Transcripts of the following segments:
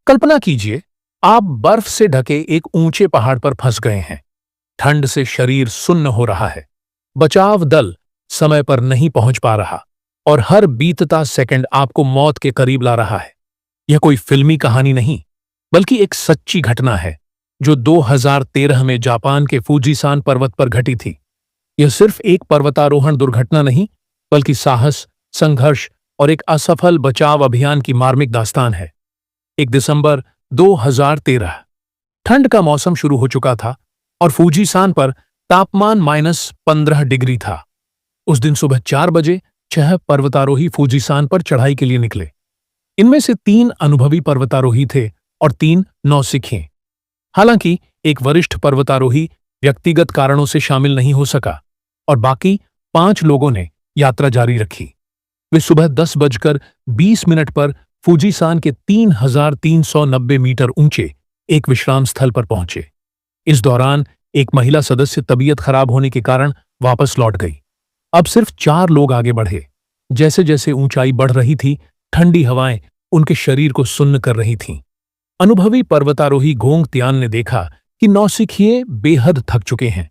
कल्पना कीजिए, आप बर्फ से ढके एक ऊंचे पहाड़ पर फंस गए हैं। ठंड से शरीर सुन्न हो रहा है। बचाव दल समय पर नहीं पहुंच पा रहा और हर बीतता सेकंड आपको मौत के करीब ला रहा है। यह कोई फिल्मी कहानी नहीं, बल्कि एक सच्ची घटना है जो 2013 में जापान के फूजीसान पर्वत पर घटी थी। यह सिर्फ एक पर्वतारोहण दुर्घटना नहीं, बल्कि साहस, संघर्ष और एक असफल बचाव अभियान की मार्मिक दास्तान है। 1 दिसंबर 2013। ठंड का मौसम शुरू हो चुका था और फूजीसान पर तापमान -15 डिग्री था। उस दिन सुबह 4 बजे 6 पर्वतारोही फूजीसान पर चढ़ाई के लिए निकले। इनमें से 3 अनुभवी पर्वतारोही थे और 3 नौसिखिए। हालांकि एक वरिष्ठ पर्वतारोही व्यक्तिगत कारणों से शामिल नहीं हो सका और बाकी 5 लोगों ने यात्रा जारी रखी। वे सुबह 10:20 पर फूजीसान के 3,390 मीटर ऊंचे एक विश्राम स्थल पर पहुंचे। इस दौरान एक महिला सदस्य तबीयत खराब होने के कारण वापस लौट गई। अब सिर्फ 4 लोग आगे बढ़े। जैसे जैसे ऊंचाई बढ़ रही थी, ठंडी हवाएं उनके शरीर को सुन्न कर रही थीं। अनुभवी पर्वतारोही गोंग तियान ने देखा कि नौसिखिए बेहद थक चुके हैं,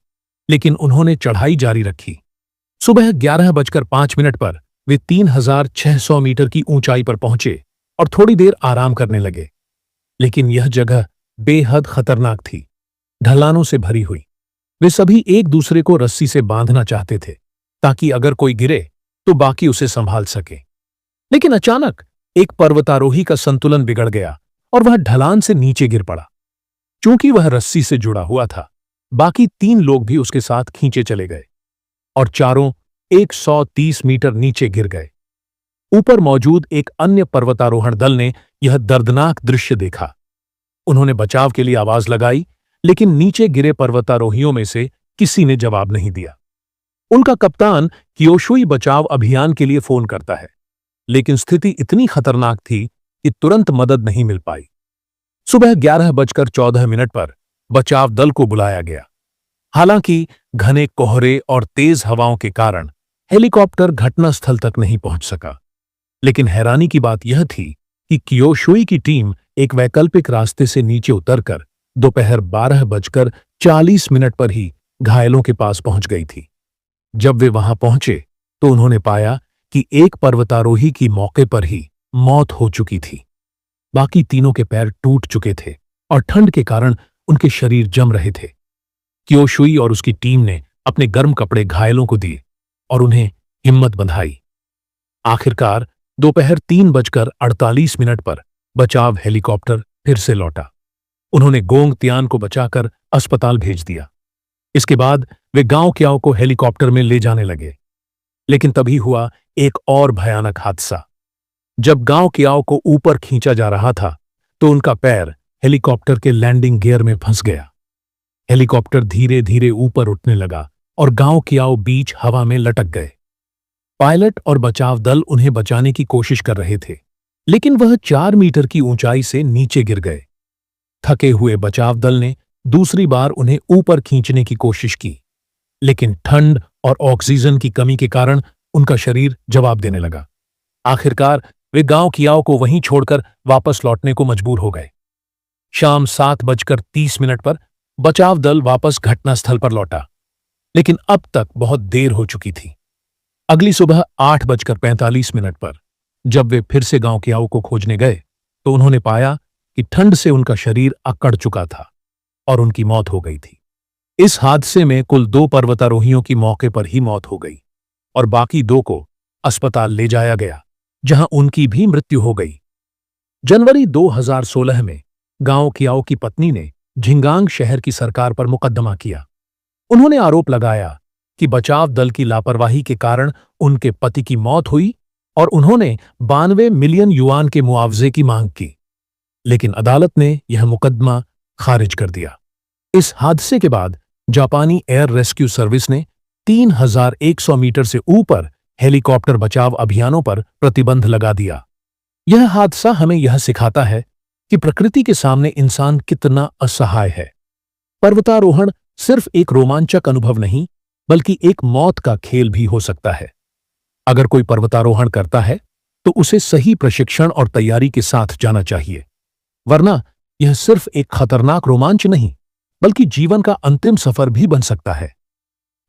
लेकिन उन्होंने चढ़ाई जारी रखी। सुबह 11:05 पर वे 3,600 मीटर की ऊंचाई पर पहुंचे और थोड़ी देर आराम करने लगे। लेकिन यह जगह बेहद खतरनाक थी, ढलानों से भरी हुई। वे सभी एक दूसरे को रस्सी से बांधना चाहते थे ताकि अगर कोई गिरे तो बाकी उसे संभाल सके। लेकिन अचानक एक पर्वतारोही का संतुलन बिगड़ गया और वह ढलान से नीचे गिर पड़ा। चूंकि वह रस्सी से जुड़ा हुआ था, बाकी 3 लोग भी उसके साथ खींचे चले गए और चारों 130 मीटर नीचे गिर गए। ऊपर मौजूद एक अन्य पर्वतारोहण दल ने यह दर्दनाक दृश्य देखा। उन्होंने बचाव के लिए आवाज लगाई, लेकिन नीचे गिरे पर्वतारोहियों में से किसी ने जवाब नहीं दिया। उनका कप्तान कियोशुई बचाव अभियान के लिए फोन करता है, लेकिन स्थिति इतनी खतरनाक थी कि तुरंत मदद नहीं मिल पाई। सुबह 11:14 पर बचाव दल को बुलाया गया। हालांकि घने कोहरे और तेज हवाओं के कारण हेलीकॉप्टर घटनास्थल तक नहीं पहुंच सका। लेकिन हैरानी की बात यह थी कि कियोशुई की टीम एक वैकल्पिक रास्ते से नीचे उतरकर दोपहर 12:40 पर ही घायलों के पास पहुंच गई थी। जब वे वहां पहुंचे तो उन्होंने पाया कि एक पर्वतारोही की मौके पर ही मौत हो चुकी थी। बाकी तीनों के पैर टूट चुके थे और ठंड के कारण उनके शरीर जम रहे थे। कियोशुई और उसकी टीम ने अपने गर्म कपड़े घायलों को दिए और उन्हें हिम्मत बंधाई। आखिरकार दोपहर 3:48 पर बचाव हेलीकॉप्टर फिर से लौटा। उन्होंने गोंग तियान को बचाकर अस्पताल भेज दिया। इसके बाद वे गांव क्याओ को हेलीकॉप्टर में ले जाने लगे। लेकिन तभी हुआ एक और भयानक हादसा। जब गांव क्याओ को ऊपर खींचा जा रहा था तो उनका पैर हेलीकॉप्टर के लैंडिंग गियर में फंस गया। हेलीकॉप्टर धीरे धीरे ऊपर उठने लगा और गांव क्याओ बीच हवा में लटक गए। पायलट और बचाव दल उन्हें बचाने की कोशिश कर रहे थे, लेकिन वह 4 मीटर की ऊंचाई से नीचे गिर गए। थके हुए बचाव दल ने दूसरी बार उन्हें ऊपर खींचने की कोशिश की, लेकिन ठंड और ऑक्सीजन की कमी के कारण उनका शरीर जवाब देने लगा। आखिरकार वे गांव क्याओ को वहीं छोड़कर वापस लौटने को मजबूर हो गए। शाम 7:30 पर बचाव दल वापस घटनास्थल पर लौटा, लेकिन अब तक बहुत देर हो चुकी थी। अगली सुबह 8:45 पर जब वे फिर से गांव क्याओ को खोजने गए तो उन्होंने पाया कि ठंड से उनका शरीर अकड़ चुका था और उनकी मौत हो गई थी। इस हादसे में कुल 2 पर्वतारोहियों की मौके पर ही मौत हो गई और बाकी 2 को अस्पताल ले जाया गया, जहां उनकी भी मृत्यु हो गई। जनवरी 2016 में गांव क्याओ की पत्नी ने झिंगांग शहर की सरकार पर मुकदमा किया। उन्होंने आरोप लगाया कि बचाव दल की लापरवाही के कारण उनके पति की मौत हुई और उन्होंने 92 मिलियन युआन के मुआवजे की मांग की। लेकिन अदालत ने यह मुकदमा खारिज कर दिया। इस हादसे के बाद जापानी एयर रेस्क्यू सर्विस ने 3,100 मीटर से ऊपर हेलीकॉप्टर बचाव अभियानों पर प्रतिबंध लगा दिया। यह हादसा हमें यह सिखाता है कि प्रकृति के सामने इंसान कितना असहाय है। पर्वतारोहण सिर्फ एक रोमांचक अनुभव नहीं, बल्कि एक मौत का खेल भी हो सकता है। अगर कोई पर्वतारोहण करता है तो उसे सही प्रशिक्षण और तैयारी के साथ जाना चाहिए। वरना यह सिर्फ एक खतरनाक रोमांच नहीं, बल्कि जीवन का अंतिम सफर भी बन सकता है।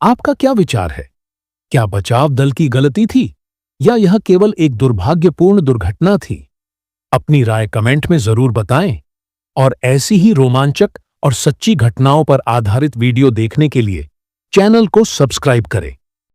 आपका क्या विचार है? क्या बचाव दल की गलती थी या यह केवल एक दुर्भाग्यपूर्ण दुर्घटना थी? अपनी राय कमेंट में जरूर बताएं और ऐसी ही रोमांचक और सच्ची घटनाओं पर आधारित वीडियो देखने के लिए चैनल को सब्सक्राइब करें।